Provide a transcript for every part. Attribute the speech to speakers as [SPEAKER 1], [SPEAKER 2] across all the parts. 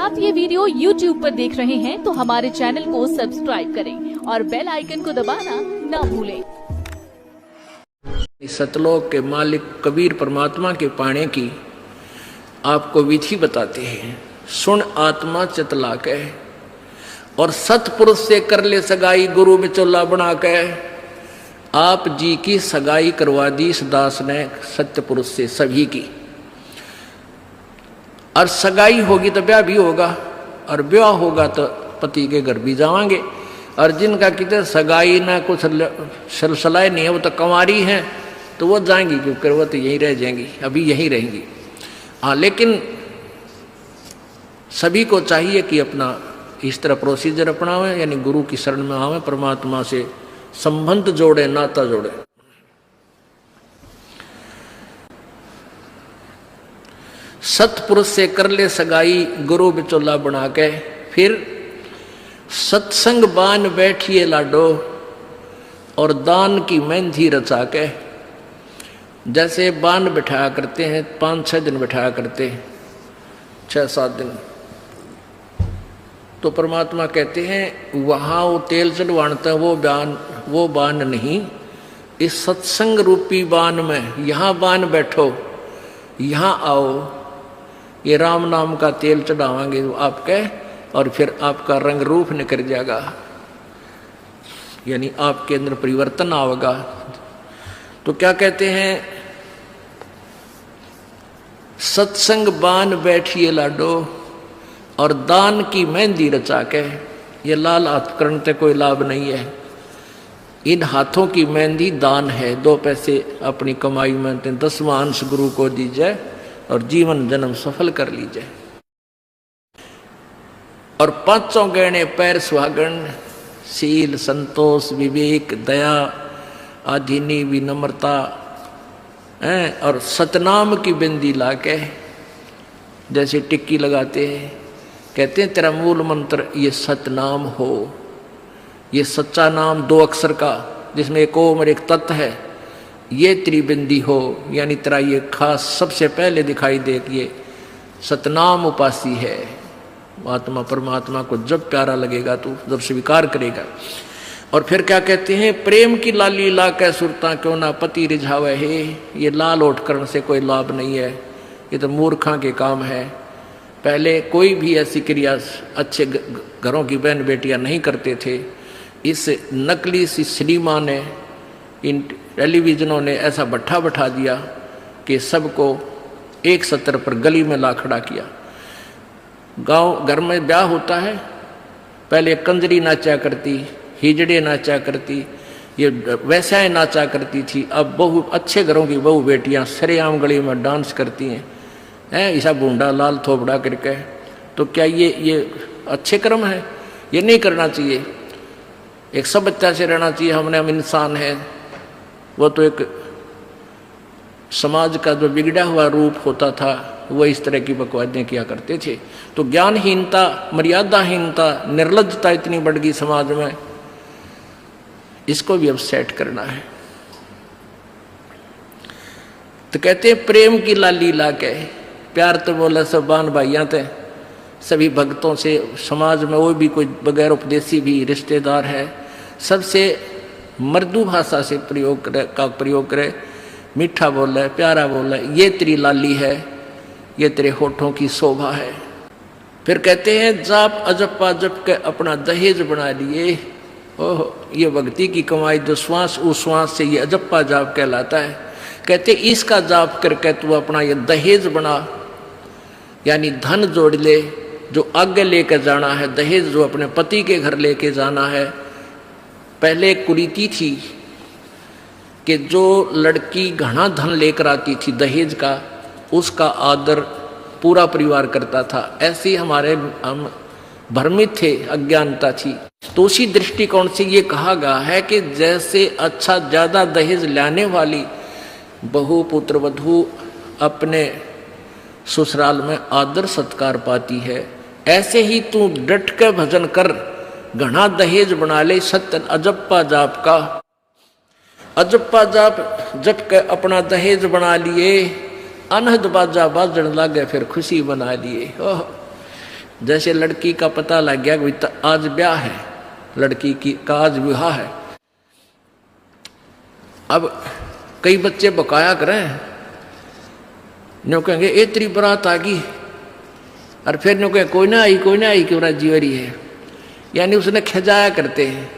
[SPEAKER 1] आप ये video YouTube पर देख रहे हैं तो हमारे चैनल को सब्सक्राइब करें और बेल आइकन को दबाना ना भूलें।
[SPEAKER 2] सतलोक के मालिक कबीर परमात्मा के पाने की आपको विधि बताते हैं। सुन आत्मा चितला के और सतपुरुष से कर ले सगाई, गुरु बिचौला बना के। आप जी की सगाई करवा दी इस दास ने सत्य पुरुष से सभी की। और सगाई होगी तो ब्याह भी होगा, और ब्याह होगा तो पति के घर भी जावांगे। और जिनका कितने सगाई ना कुछ सलसलाए नहीं है, वो तो कंवारी हैं, तो वो जाएंगी क्योंकि वो तो यहीं रह जाएंगी, अभी यहीं रहेंगी। हाँ, लेकिन सभी को चाहिए कि अपना इस तरह प्रोसीजर अपनावें, यानी गुरु की शरण में आवें, परमात्मा से संबंध जोड़े, नाता जोड़े। सतपुरुष से कर ले सगाई, गुरु बिचौला बना के। फिर सत्संग बान बैठिए लाडो और दान की मेहंदी रचा के। जैसे बान बिठाया करते हैं, 5-6 दिन बिठाया करते हैं, 6-7 दिन, तो परमात्मा कहते हैं वहाँ वो तेल चढ़वाता है, वो बान नहीं, इस सत्संग रूपी बान में यहाँ बान बैठो, यहाँ आओ, ये राम नाम का तेल चढ़ावांगे आपके, और फिर आपका रंग रूप निकल जाएगा, यानी आपके अंदर परिवर्तन आएगा। तो क्या कहते हैं, सत्संग बान बैठिए लाडो और दान की मेहंदी रचा के। ये लाल हाथ करने से कोई लाभ नहीं है, इन हाथों की मेहंदी दान है। 2 पैसे अपनी कमाई में 10वां अंश गुरु को दीजिए और जीवन जन्म सफल कर लीजिए। और 5 गहने पैर सुहागन, शील, संतोष, विवेक, दया, आधीनी, विनम्रता, और सतनाम की बिंदी लाके, जैसे टिक्की लगाते हैं, कहते हैं तेरा मूल मंत्र ये सतनाम हो, ये सच्चा नाम 2 अक्षर का, जिसमें एक ओम और एक तत् है, ये त्रिबिंदी हो, यानी तेरा ये खास सबसे पहले दिखाई दे कि ये सतनाम उपासी है। आत्मा परमात्मा को जब प्यारा लगेगा तो जब स्वीकार करेगा। और फिर क्या कहते हैं, प्रेम की लाली ला कै सुरता क्यों ना पति रिझावे है। ये लाल ओठ करने से कोई लाभ नहीं है, ये तो मूर्खा के काम है। पहले कोई भी ऐसी क्रिया अच्छे घरों की बहन बेटियां नहीं करते थे। इस नकली सी सिनेमा ने, इन टेलीविजनों ने ऐसा भट्ठा बैठा दिया कि सबको एक सत्र पर गली में ला खड़ा किया। गांव घर में ब्याह होता है, पहले कंजरी नाचा करती, हिजड़े नाचा करती, ये वैसाएं नाचा करती थी। अब बहु अच्छे घरों की बहु बेटियां सरेआम गली में डांस करती हैं, ऐसा बूंदा लाल थोपड़ा करके। तो क्या ये अच्छे कर्म है? ये नहीं करना चाहिए। एक सब बच्चा से रहना चाहिए, हम इंसान हैं। वो तो एक समाज का जो बिगड़ा हुआ रूप होता था, वो इस तरह की बकवादें किया करते थे। तो ज्ञानहीनता, मर्यादाहीनता, निर्लज्जता इतनी बढ़ गई समाज में, इसको भी अब सेट करना है। तो कहते हैं प्रेम की लाली ला के, प्यार तो बोला सब बान भाइयां थे, सभी भक्तों से, समाज में वो भी कोई बगैर उपदेशी भी रिश्तेदार है, सबसे मृदु भाषा से प्रयोग करे, मीठा बोले, प्यारा बोले, ये तेरी लाली है, ये तेरे होठों की शोभा है। फिर कहते हैं जाप अजप्पा जप के अपना दहेज बना लिए। ओह, ये भक्ति की कमाई जो श्वास उश्वास से ये अजप्पा जाप कहलाता है। कहते इसका जाप करके तू अपना ये दहेज बना, यानी धन जोड़ ले, जो आगे लेकर जाना है, दहेज जो अपने पति के घर लेके जाना है। पहले कुरीति थी कि जो लड़की घना धन लेकर आती थी दहेज का, उसका आदर पूरा परिवार करता था। ऐसे हमारे हम भ्रमित थे, अज्ञानता थी। तो उसी दृष्टिकोण से ये कहा गया है कि जैसे अच्छा ज्यादा दहेज लाने वाली बहु पुत्र वधू अपने ससुराल में आदर सत्कार पाती है, ऐसे ही तू डट के भजन कर, घना दहेज बना ले सत्य अजप्पा जाप का। अजप्पा जाप जप के अपना दहेज बना लिए, अनहद बाजा बाजन लागे फिर खुशी बना लिए। ओह, जैसे लड़की का पता लग गया कि आज ब्याह है, लड़की की का आज विवाह है। अब कई बच्चे बकाया करें, न्यू कहेंगे ए तेरी बारात आ गई, और फिर न्यू कहे कोई ना आई क्यों राजी हो रही है, यानी उसने खिजाया करते हैं।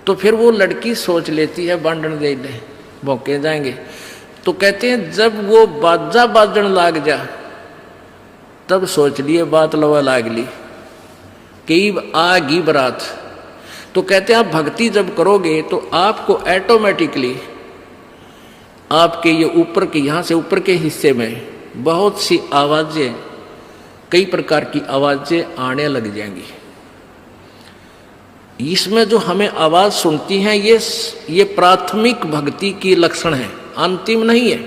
[SPEAKER 2] तो फिर वो लड़की सोच लेती है बांधन दे ले मौके जाएंगे। तो कहते हैं जब वो बाजा बाजन लाग जा तब सोच लिए बात लवा लाग ली कि आ गई बारात। तो कहते हैं आप भक्ति जब करोगे तो आपको ऑटोमेटिकली आपके ये ऊपर के यहाँ से ऊपर के हिस्से में बहुत सी आवाजें, कई प्रकार की आवाजें आने लग जाएंगी। इसमें जो हमें आवाज सुनती हैं ये प्राथमिक भक्ति की लक्षण है, अंतिम नहीं है।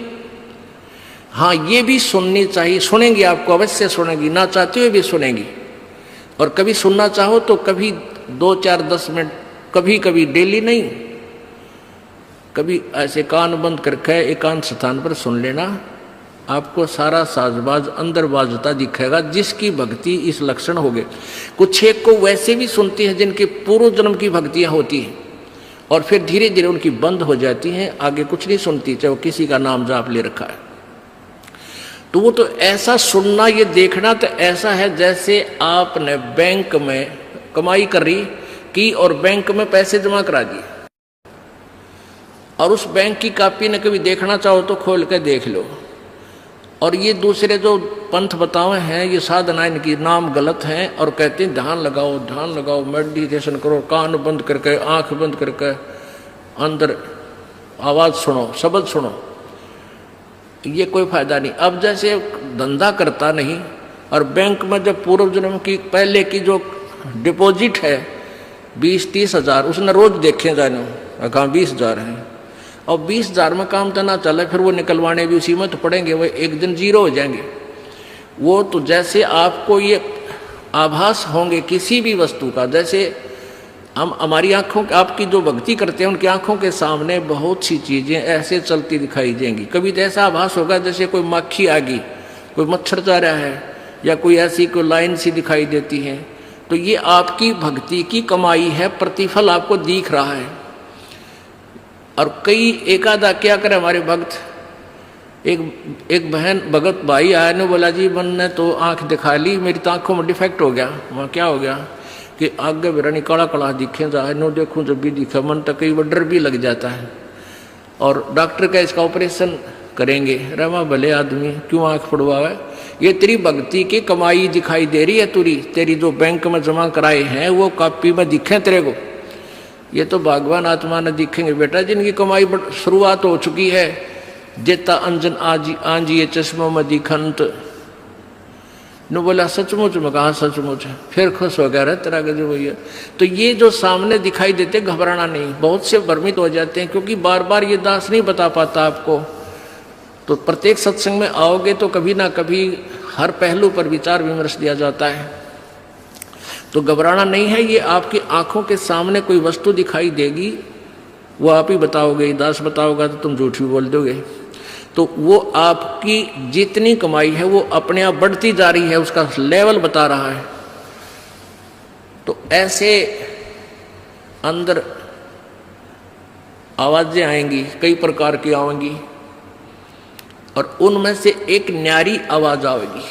[SPEAKER 2] हाँ, ये भी सुननी चाहिए, सुनेंगी, आपको अवश्य सुनेंगी, ना चाहते हुए भी सुनेंगी। और कभी सुनना चाहो तो कभी 2, 4, 10 मिनट, कभी कभी डेली नहीं, कभी ऐसे कान बंद करके एकांत स्थान पर सुन लेना, आपको सारा साजबाज अंदर बाजता दिखेगा, जिसकी भक्ति इस लक्षण हो गए। कुछ एक को वैसे भी सुनती है जिनके पूर्व जन्म की भक्तियां होती हैं और फिर धीरे धीरे उनकी बंद हो जाती हैं, आगे कुछ नहीं सुनती, चाहे वो किसी का नाम जाप ले रखा है। तो वो तो ऐसा सुनना, ये देखना तो ऐसा है जैसे आपने बैंक में कमाई करी की और बैंक में पैसे जमा करा दिए, और उस बैंक की कॉपी ने कभी देखना चाहो तो खोल के देख लो। और ये दूसरे जो पंथ बतावे हैं, ये साधना इनकी नाम गलत हैं और कहते हैं ध्यान लगाओ, मेडिटेशन करो, कान बंद करके, आंख बंद करके, अंदर आवाज सुनो, शब्द सुनो, ये कोई फायदा नहीं। अब जैसे धंधा करता नहीं और बैंक में जब पूर्व जन्म की पहले की जो डिपॉजिट है 20-30 हजार, उसने रोज देखे जाने कहा 20,000 है, और 20,000 में काम तो ना चले, फिर वो निकलवाने भी उसी में तो पड़ेंगे, वो एक दिन जीरो हो जाएंगे। वो तो जैसे आपको ये आभास होंगे किसी भी वस्तु का, जैसे हम हमारी आंखों, आपकी जो भक्ति करते हैं उनकी आंखों के सामने बहुत सी चीजें ऐसे चलती दिखाई देंगी। कभी तो ऐसा आभास होगा जैसे कोई मक्खी आ गई, कोई मच्छर जा रहा है, या कोई ऐसी कोई लाइन सी दिखाई देती है। तो ये आपकी भक्ति की कमाई है, प्रतिफल आपको दिख रहा है। और कई एकादा क्या करे हमारे भक्त, एक बहन भगत भाई आया ने बोला जी मैंने तो आंख दिखा ली, मेरी तो आंखों में डिफेक्ट हो गया। वहाँ क्या हो गया कि आगे बिरानी काला काला दिखे जा, नो देखूं जब भी दिखा, मन तक कई बार डर भी लग जाता है। और डॉक्टर का इसका ऑपरेशन करेंगे, रमा भले आदमी क्यों आंख पड़वावे, ये तेरी भक्ति की कमाई दिखाई दे रही है, तेरी जो बैंक में जमा कराए हैं वो कॉपी में दिखे तेरे को, ये तो भगवान आत्मा ने दिखेंगे बेटा, जिनकी कमाई शुरुआत हो चुकी है। जेता अंजन आंजिए चश्मों में दिखंत न बोला सचमुच में, कहा सचमुच, फिर खुश हो गया रे तेरा गजब भैया। तो ये जो सामने दिखाई देते घबराना नहीं, बहुत से भ्रमित हो जाते हैं क्योंकि बार बार ये दास नहीं बता पाता आपको। तो प्रत्येक सत्संग में आओगे तो कभी ना कभी हर पहलू पर विचार विमर्श दिया जाता है। तो घबराना नहीं है, ये आपकी आंखों के सामने कोई वस्तु दिखाई देगी, वो आप ही बताओगे, दास बताओगा तो तुम झूठ भी बोल दोगे। तो वो आपकी जितनी कमाई है वो अपने आप बढ़ती जा रही है, उसका लेवल बता रहा है। तो ऐसे अंदर आवाजें आएंगी, कई प्रकार की आएंगी, और उनमें से एक न्यारी आवाज आएगी,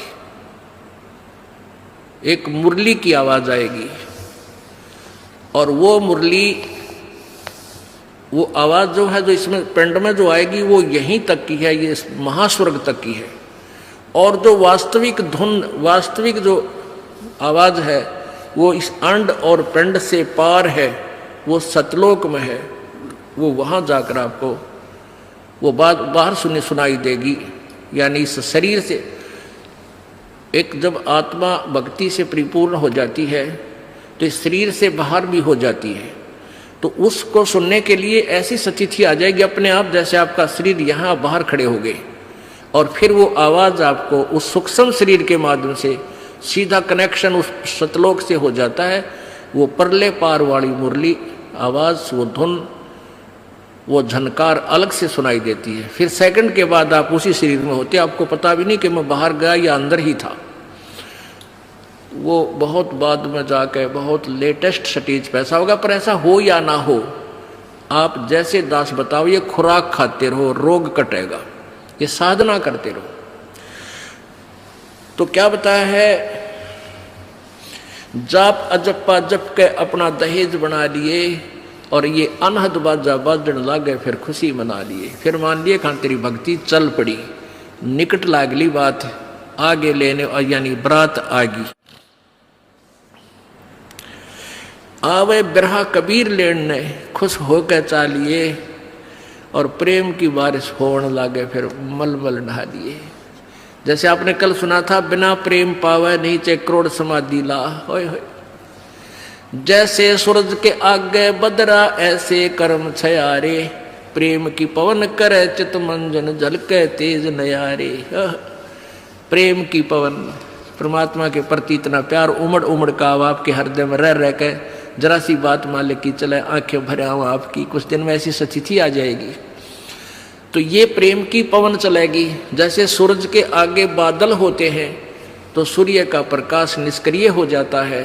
[SPEAKER 2] एक मुरली की आवाज आएगी। और वो मुरली, वो आवाज जो है, जो इसमें पिंड में जो आएगी वो यहीं तक की है, ये महास्वर्ग तक की है। और जो वास्तविक धुन, वास्तविक जो आवाज है वो इस अंड और पिंड से पार है, वो सतलोक में है। वो वहां जाकर आपको वो बात बाहर सुनाई देगी। यानी इस शरीर से एक जब आत्मा भक्ति से परिपूर्ण हो जाती है तो इस शरीर से बाहर भी हो जाती है। तो उसको सुनने के लिए ऐसी स्थिति आ जाएगी अपने आप, जैसे आपका शरीर यहाँ बाहर खड़े हो गए, और फिर वो आवाज़ आपको उस सूक्ष्म शरीर के माध्यम से सीधा कनेक्शन उस सतलोक से हो जाता है। वो परले पार वाली मुरली आवाज़, वो धुन, वो झनकार अलग से सुनाई देती है। फिर सेकंड के बाद आप उसी शरीर में होते, आपको पता भी नहीं कि मैं बाहर गया या अंदर ही था। वो बहुत बाद में जाके बहुत लेटेस्ट स्टेज पे ऐसा होगा। पर ऐसा हो या ना हो, आप जैसे दास बताओ, ये खुराक खाते रहो, रोग कटेगा, ये साधना करते रहो। तो क्या बताया है, जाप अजप्पा जप के अपना दहेज बना लिए और ये अनहद बाजा बाजन लागे, फिर खुशी मना लिए। फिर मान लिए खान तेरी भक्ति चल पड़ी, निकट लागली बात आगे लेने, और यानी बरात आगी। आवे बिरहा कबीर लेने, खुश होकर चालिए और प्रेम की बारिश होने लागे, फिर मलमल नहा लिए। जैसे आपने कल सुना था, बिना प्रेम पावे नहीं चे करोड़ समाधि ला। होय होय। जैसे सूरज के आगे बदरा ऐसे कर्म छयारे, प्रेम की पवन करे चित मंजन झलके तेज नयारे। प्रेम की पवन, परमात्मा के प्रति इतना प्यार उमड़ उमड़ का अब आपके हृदय में रह के, जरा सी बात मालिक की चले आंखें भरे आऊं आपकी, कुछ दिन में ऐसी सतिथि आ जाएगी। तो ये प्रेम की पवन चलेगी। जैसे सूरज के आगे बादल होते हैं तो सूर्य का प्रकाश निष्क्रिय हो जाता है,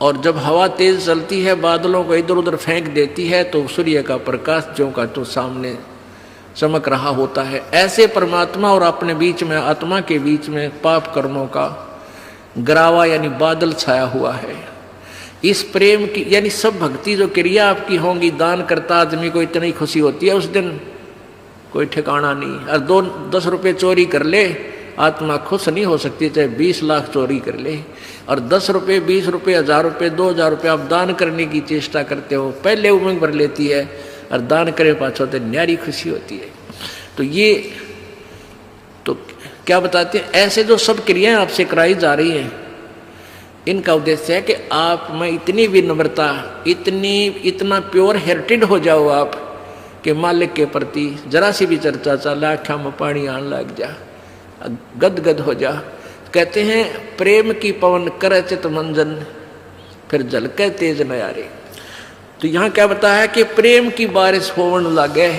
[SPEAKER 2] और जब हवा तेज चलती है बादलों को इधर उधर फेंक देती है तो सूर्य का प्रकाश ज्यों का तो सामने चमक रहा होता है। ऐसे परमात्मा और अपने बीच में, आत्मा के बीच में पाप कर्मों का गरावा यानी बादल छाया हुआ है। इस प्रेम की यानी सब भक्ति जो क्रिया आपकी होंगी, दान करता आदमी को इतनी खुशी होती है उस दिन कोई ठिकाना नहीं। और 10 रुपये चोरी कर ले, आत्मा खुश नहीं हो सकती, चाहे 20 लाख चोरी कर ले। और 10 रुपये, 20 रुपये, 1000 रुपये, 2000 रुपये आप दान करने की चेष्टा करते हो, पहले उमंग भर लेती है, और दान करे पाछो तो न्यारी खुशी होती है। तो ये तो क्या बताते हैं, ऐसे जो सब क्रियाएं आपसे कराई जा रही हैं, इनका उद्देश्य है कि आप में इतनी विनम्रता, इतना प्योर हार्टेड हो जाओ आप कि मालिक के प्रति जरा सी भी चर्चा चला आँखों में पानी आने लग जा, गदगद हो जा। कहते हैं प्रेम की पवन करे चित मंजन, फिर झलके तेज नयारे। तो यहाँ क्या बताया कि प्रेम की बारिश होने लगे,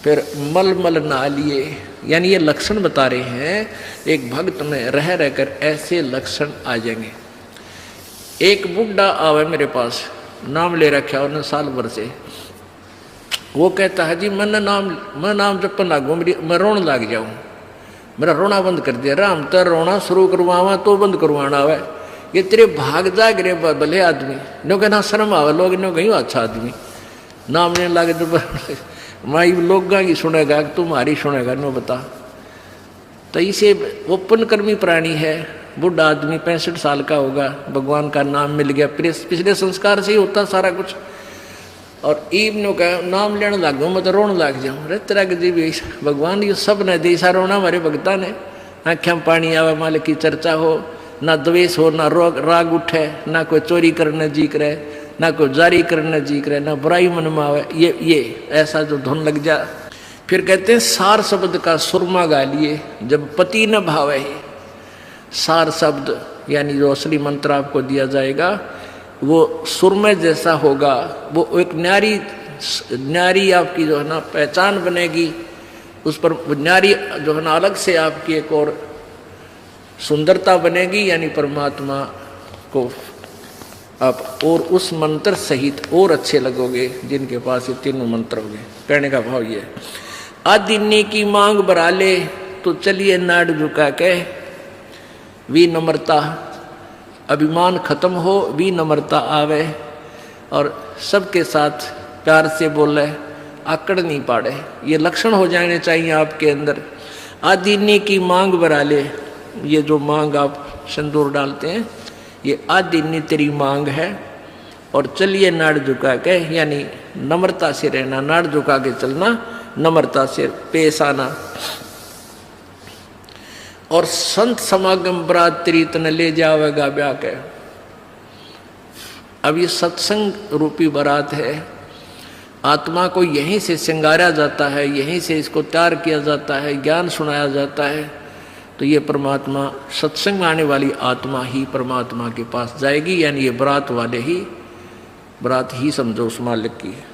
[SPEAKER 2] फिर मलमल नहा लिए। यानी ये लक्षण बता रहे हैं, एक भक्त में रह रहकर ऐसे लक्षण आ जाएंगे। एक बुढ़ा आवे मेरे पास, नाम ले रखा उन्हें साल भर से। वो कहता है जी मैं नाम जपन लागू, मैं रोने लग जाऊं, मेरा रोना बंद कर दिया। राम तो रोना शुरू करवावा तो बंद करवाना आवे, ये तेरे भाग जाग रे भले आदमी। नो कहना शर्म आवे, लोग नो कहीं अच्छा आदमी नाम लेने लगे तो माई लोग की सुनेगा तुम्हारी सुनेगा, नो बता। तो इसे वो पुण्यकर्मी प्राणी है, बुढ़ा आदमी 65 साल का होगा, भगवान का नाम मिल गया, पिछले संस्कार से ही होता सारा कुछ। और ईब नो कह नाम लेने लग गया, मैं तो रोने लग जाऊँ। अरे तेरा जी भी भगवान ये सब ने देसा रोना हमारे भगता ने, आँखें में पानी आवे, मालिक की चर्चा हो, ना द्वेष हो, ना राग उठे, ना कोई चोरी करने जी करे, ना कोई जारी करने जी करे, ना बुराई मन में आवे। ये ऐसा जो धुन लग जा। फिर कहते हैं सार शब्द का सुरमा गा लिए, जब पति न भावे। सार शब्द यानी जो असली मंत्र आपको दिया जाएगा वो सुरमे जैसा होगा, वो एक न्यारी आपकी जो है ना पहचान बनेगी, उस पर न्यारी जो है ना अलग से आपकी एक और सुंदरता बनेगी। यानी परमात्मा को आप और उस मंत्र सहित और अच्छे लगोगे जिनके पास ये तीनों मंत्र होंगे। कहने का भाव ये, आदिन्नी की मांग बरा ले तो चलिए नाड़ झुका के, विनम्रता, अभिमान खत्म हो, विनम्रता आवे, और सबके साथ प्यार से बोले, आकड़ नहीं पाड़े। ये लक्षण हो जाने चाहिए आपके अंदर। आदिन्नी की मांग बरा ले, ये जो मांग आप सिंदूर डालते हैं, ये आदिन्नी तेरी मांग है। और चलिए नाड़ झुका के, यानी नम्रता से रहना, नाड़ झुका के चलना, नम्रता से पेश आना। और संत समागम बरातरी तन ले जावेगा ब्याह के। अब ये सत्संग रूपी बारात है, आत्मा को यहीं से श्रृंगारा जाता है, यहीं से इसको तैयार किया जाता है, ज्ञान सुनाया जाता है। तो ये परमात्मा, सत्संग में आने वाली आत्मा ही परमात्मा के पास जाएगी। यानी ये बरात वाले ही, बरात ही समझो उस मालिक की है।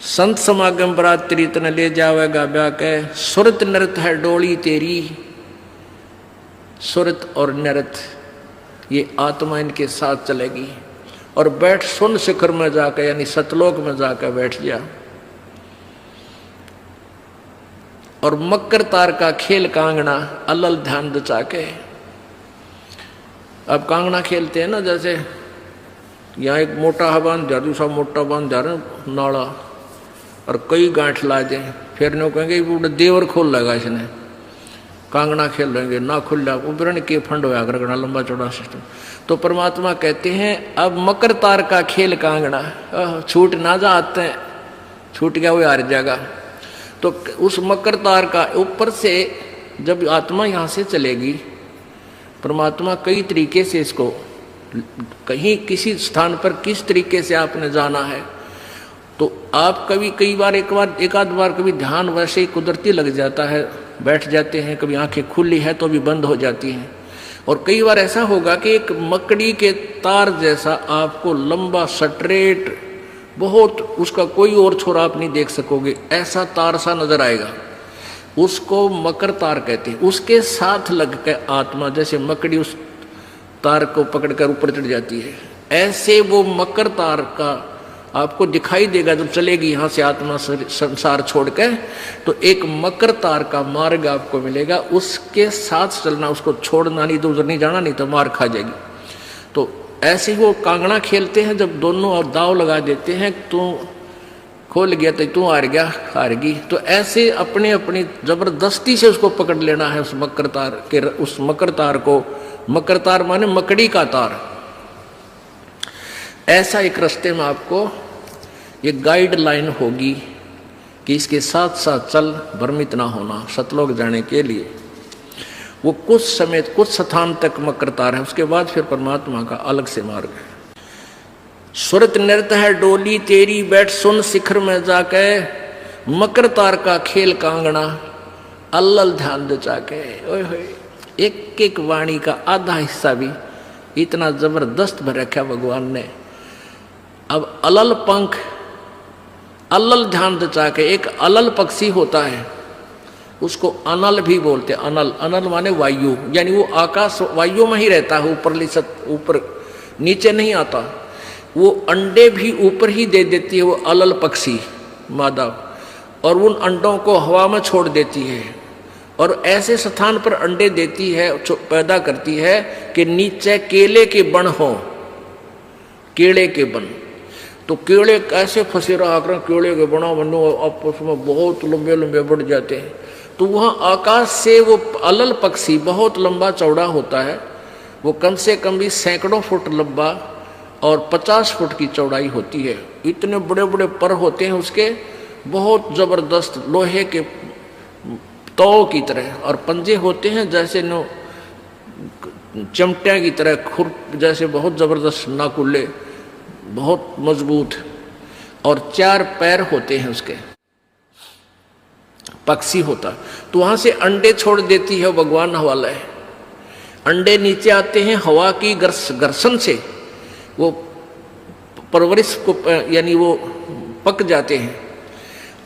[SPEAKER 2] संत समागम बरातरी तन ले जावेगा ब्याह के, सुरत नृत है डोली तेरी। सुरत और नृत ये आत्मा इनके साथ चलेगी और बैठ सुन शिखर में जाकर यानी सतलोक में जाकर बैठ जा। और मकर तार का खेल कांगना अलल ध्यान दचा के। अब कांगना खेलते हैं ना, जैसे यहाँ एक मोटा बांध दिया, दूसरा मोटा बांध दिया नाड़ा और कई गांठ ला दें, फिर नहीं कहेंगे वो देवर खोल लेगा इसने, कांगना खेल लेंगे ना खुल जा उबरण के फंड होया करना लंबा चौड़ा सिस्टम। तो परमात्मा कहते हैं अब मकर तार का खेल कांगना छूट ना जाते हैं, छूट गया वो हार जाएगा। तो उस मकर तार का ऊपर से जब आत्मा यहाँ से चलेगी, परमात्मा कई तरीके से इसको कहीं किसी स्थान पर किस तरीके से आपने जाना है, तो आप कई बार एक आध बार कभी ध्यान वैसे ही कुदरती लग जाता है, बैठ जाते हैं, कभी आंखें खुली है तो भी बंद हो जाती हैं। और कई बार ऐसा होगा कि एक मकड़ी के तार जैसा आपको लंबा स्ट्रेट बहुत, उसका कोई और छोर आप नहीं देख सकोगे, ऐसा तार सा नजर आएगा, उसको मकर तार कहते हैं। उसके साथ लग के आत्मा जैसे मकड़ी उस तार को पकड़कर ऊपर चढ़ जाती है, ऐसे वो मकर तार का आपको दिखाई देगा जब चलेगी यहाँ से आत्मा संसार छोड़ के। तो एक मकर तार का मार्ग आपको मिलेगा, उसके साथ चलना, उसको छोड़ना नहीं, तो उधर नहीं जाना, नहीं तो मार खा जाएगी। तो ऐसे ही वो कांगड़ा खेलते हैं, जब दोनों और दाव लगा देते हैं, तू खोल गया तो तू हार गया, हारगी। तो ऐसे अपने अपनी जबरदस्ती से उसको पकड़ लेना है उस मकर तार के, उस मकर तार को। मकर तार माने मकड़ी का तार। ऐसा एक रास्ते में आपको ये गाइडलाइन होगी कि इसके साथ साथ चल, भ्रमित ना होना सतलोक जाने के लिए। वो कुछ समय कुछ स्थान तक मकर तार है, उसके बाद फिर परमात्मा का अलग से मार्ग है। सुरत नृत्य है डोली तेरी, बैठ सुन शिखर में जाके, मकर तार का खेल कांगना अल्लल ध्यान दचा के। ओए होए, एक एक वाणी का आधा हिस्सा भी इतना जबरदस्त भर रखा भगवान ने। अब अलल पंख, अल्लल ध्यान दचा के, एक अलल पक्षी होता है, उसको अनल भी बोलते हैं। अनल, अनल माने वायु, यानी वो आकाश वायु में ही रहता है, ऊपर नीचे नहीं आता। वो अंडे भी ऊपर ही दे देती है वो अलल पक्षी मादा, और उन अंडों को हवा में छोड़ देती है, और ऐसे स्थान पर अंडे देती है, पैदा करती है कि नीचे केले के बन हो, केले के बन। तो केले कैसे फंसे रहा कर, केले के बना बनो आपस में बहुत लंबे लंबे बढ़ जाते हैं। तो वहाँ आकाश से वो अलल पक्षी बहुत लंबा चौड़ा होता है, वो कम से कम भी सैकड़ों फुट लंबा और 50 फुट की चौड़ाई होती है। इतने बड़े बड़े पर होते हैं उसके, बहुत ज़बरदस्त लोहे के तौ की तरह, और पंजे होते हैं जैसे नो चमटिया की तरह, खुर जैसे बहुत ज़बरदस्त नाकुल्ले, बहुत मजबूत, और 4 पैर होते हैं उसके, पक्षी होता। तो वहां से अंडे छोड़ देती है, भगवान हवाला है। अंडे नीचे आते हैं हवा की घर्षण से, वो परवरिश को यानी वो पक जाते हैं,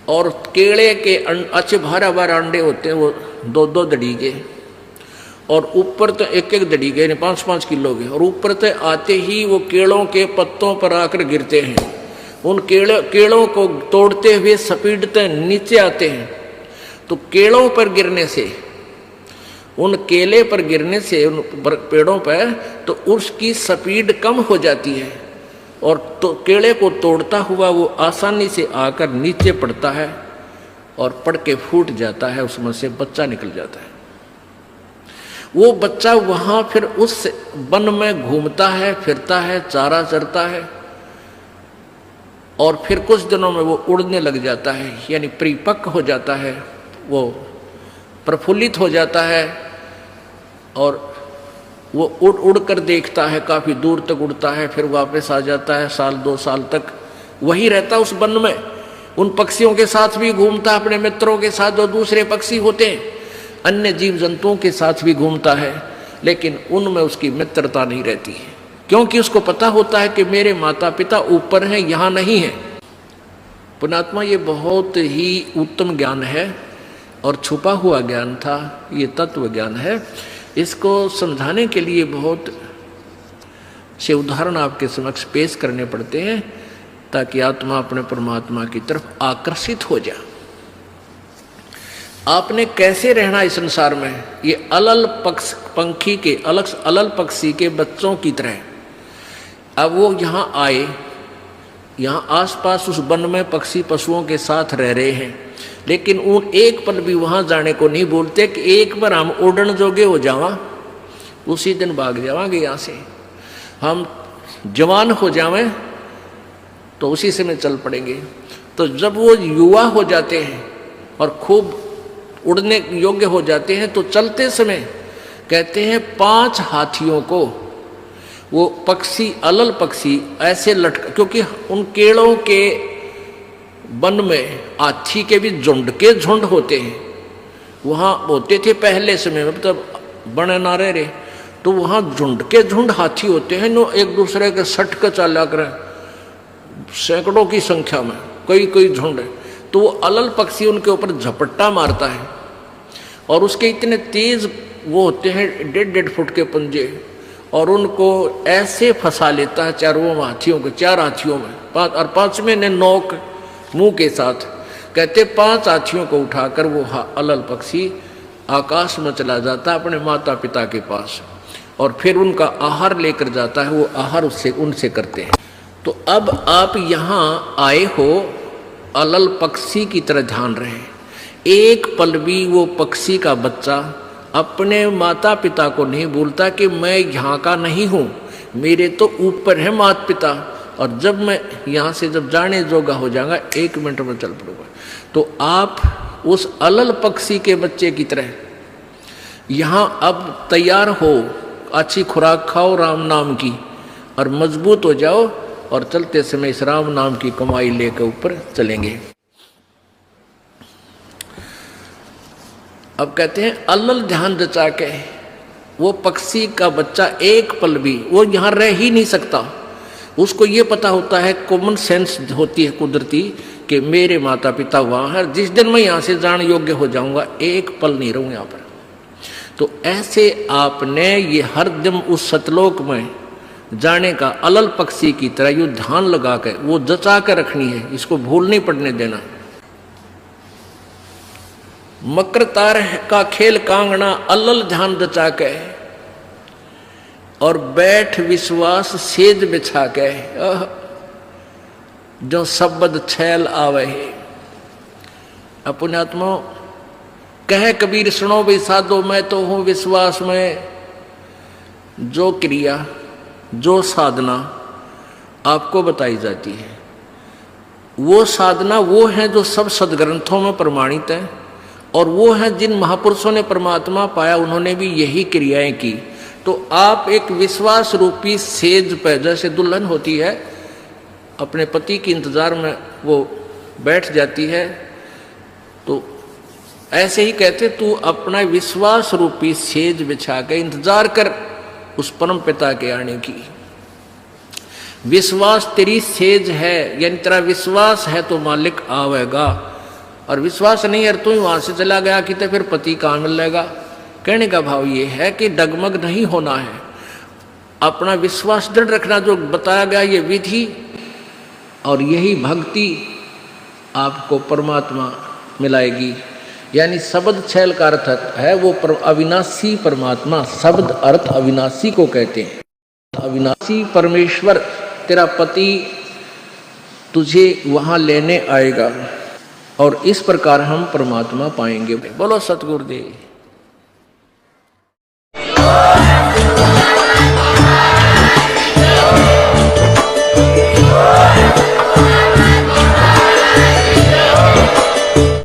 [SPEAKER 2] और केले के अच्छे भारा भारा अंडे होते हैं, वो 2-2 दड़ी के, और ऊपर तो 1-1 दड़ी के, 5-5 किलो के, और ऊपर तो आते ही वो केलों के पत्तों पर आकर गिरते हैं। उन केलों को तोड़ते हुए सपीटते नीचे आते हैं। तो केलों पर गिरने से, उन केले पर गिरने से, उन पेड़ों पर, तो उसकी स्पीड कम हो जाती है, और तो केले को तोड़ता हुआ वो आसानी से आकर नीचे पड़ता है, और पड़ के फूट जाता है, उसमें से बच्चा निकल जाता है। वो बच्चा वहाँ फिर उस वन में घूमता है, फिरता है, चारा चरता है, और फिर कुछ दिनों में वो उड़ने लग जाता है, यानी परिपक्व हो जाता है, वो प्रफुल्लित हो जाता है, और वो उड़ उड़ कर देखता है, काफ़ी दूर तक उड़ता है, फिर वापस आ जाता है, 1-2 साल तक वही रहता उस वन में। उन पक्षियों के साथ भी घूमता है, अपने मित्रों के साथ जो दूसरे पक्षी होते हैं, अन्य जीव जंतुओं के साथ भी घूमता है, लेकिन उनमें उसकी मित्रता नहीं रहती है, क्योंकि उसको पता होता है कि मेरे माता पिता ऊपर हैं, यहाँ नहीं है। पुण्यात्मा, ये बहुत ही उत्तम ज्ञान है और छुपा हुआ ज्ञान था, ये तत्व ज्ञान है। इसको समझाने के लिए बहुत से उदाहरण आपके समक्ष पेश करने पड़ते हैं ताकि आत्मा अपने परमात्मा की तरफ आकर्षित हो जाए। आपने कैसे रहना इस संसार में, ये अलल पंखी के अलल पक्षी के बच्चों की तरह। अब वो यहाँ आए, यहाँ आसपास उस वन में पक्षी पशुओं के साथ रह रहे हैं, लेकिन वो एक पल भी वहाँ जाने को नहीं बोलते कि एक बार हम उड़न जोगे हो जावा, उसी दिन भाग जावांगे यहाँ से। हम जवान हो जावें तो उसी समय चल पड़ेंगे। तो जब वो युवा हो जाते हैं और खूब उड़ने योग्य हो जाते हैं तो चलते समय कहते हैं 5 हाथियों को वो पक्षी अलल पक्षी ऐसे लटक, क्योंकि उन केड़ों के वन में हाथी के भी झुंड के झुंड होते हैं, वहाँ होते थे पहले समय में, तब बने ना रहे, तो वहाँ झुंड के झुंड हाथी होते हैं, नो एक दूसरे के सट कर चला कर सैकड़ों की संख्या में, कई झुंड है। तो वो अलल पक्षी उनके ऊपर झपट्टा मारता है और उसके इतने तेज वो होते हैं 1.5 फुट के पंजे, और उनको ऐसे फंसा लेता है चारों हाथियों को, 4 हाथियों में, 5 और 5वें ने नोक मुंह के साथ। कहते 5 हाथियों को उठाकर वो अलल पक्षी आकाश में चला जाता है अपने माता पिता के पास, और फिर उनका आहार लेकर जाता है, वो आहार उससे उनसे करते हैं। तो अब आप यहाँ आए हो अलल पक्षी की तरह ध्यान रहे। एक पल भी वो पक्षी का बच्चा अपने माता पिता को नहीं बोलता कि मैं यहाँ का नहीं हूँ, मेरे तो ऊपर है माता पिता, और जब मैं यहाँ से जब जाने जोगा हो जाऊंगा 1 मिनट में चल पड़ूंगा। तो आप उस अलल पक्षी के बच्चे की तरह यहाँ अब तैयार हो, अच्छी खुराक खाओ राम नाम की, और मजबूत हो जाओ, और चलते समय इस राम नाम की कमाई लेकर ऊपर चलेंगे। अब कहते हैं अलल ध्यान जचा के वो पक्षी का बच्चा एक पल भी वो यहाँ रह ही नहीं सकता। उसको ये पता होता है, कॉमन सेंस होती है कुदरती, कि मेरे माता पिता वहाँ है, जिस दिन मैं यहाँ से जाने योग्य हो जाऊंगा एक पल नहीं रहूँ यहाँ पर। तो ऐसे आपने ये हर दिन उस सतलोक में जाने का अलल पक्षी की तरह यू ध्यान लगा कर वो जचा कर रखनी है, इसको भूल नहीं पड़ने देना। मकर तार का खेल कांगना अलल ध्यान जचा के, और बैठ विश्वास सेज बिछा के, जो शब्द छैल आवे है। अपनात्मा कहे कबीर सुनो भाई साधो, मैं तो हूं विश्वास में। जो क्रिया जो साधना आपको बताई जाती है, वो साधना वो है जो सब सदग्रंथों में प्रमाणित है, और वो है जिन महापुरुषों ने परमात्मा पाया, उन्होंने भी यही क्रियाएं की। तो आप एक विश्वास रूपी सेज पर, जैसे दुल्हन होती है अपने पति के इंतजार में वो बैठ जाती है, तो ऐसे ही कहते तू अपना विश्वास रूपी सेज बिछा के इंतजार कर उस परम पिता के आने की। विश्वास तेरी सेज है, यानी तेरा विश्वास है तो मालिक आवेगा, और विश्वास नहीं है तू ही वहां से चला गया कि तो फिर पति कहाँ मिल जाएगा। कहने का भाव ये है कि डगमग नहीं होना है, अपना विश्वास दृढ़ रखना। जो बताया गया ये विधि और यही भक्ति आपको परमात्मा मिलाएगी। यानी शब्द छैल का अर्थ है वो अविनाशी परमात्मा, शब्द अर्थ अविनाशी को कहते हैं। अविनाशी परमेश्वर तेरा पति तुझे वहां लेने आएगा, और इस प्रकार हम परमात्मा पाएंगे। बोलो सतगुरुदेव।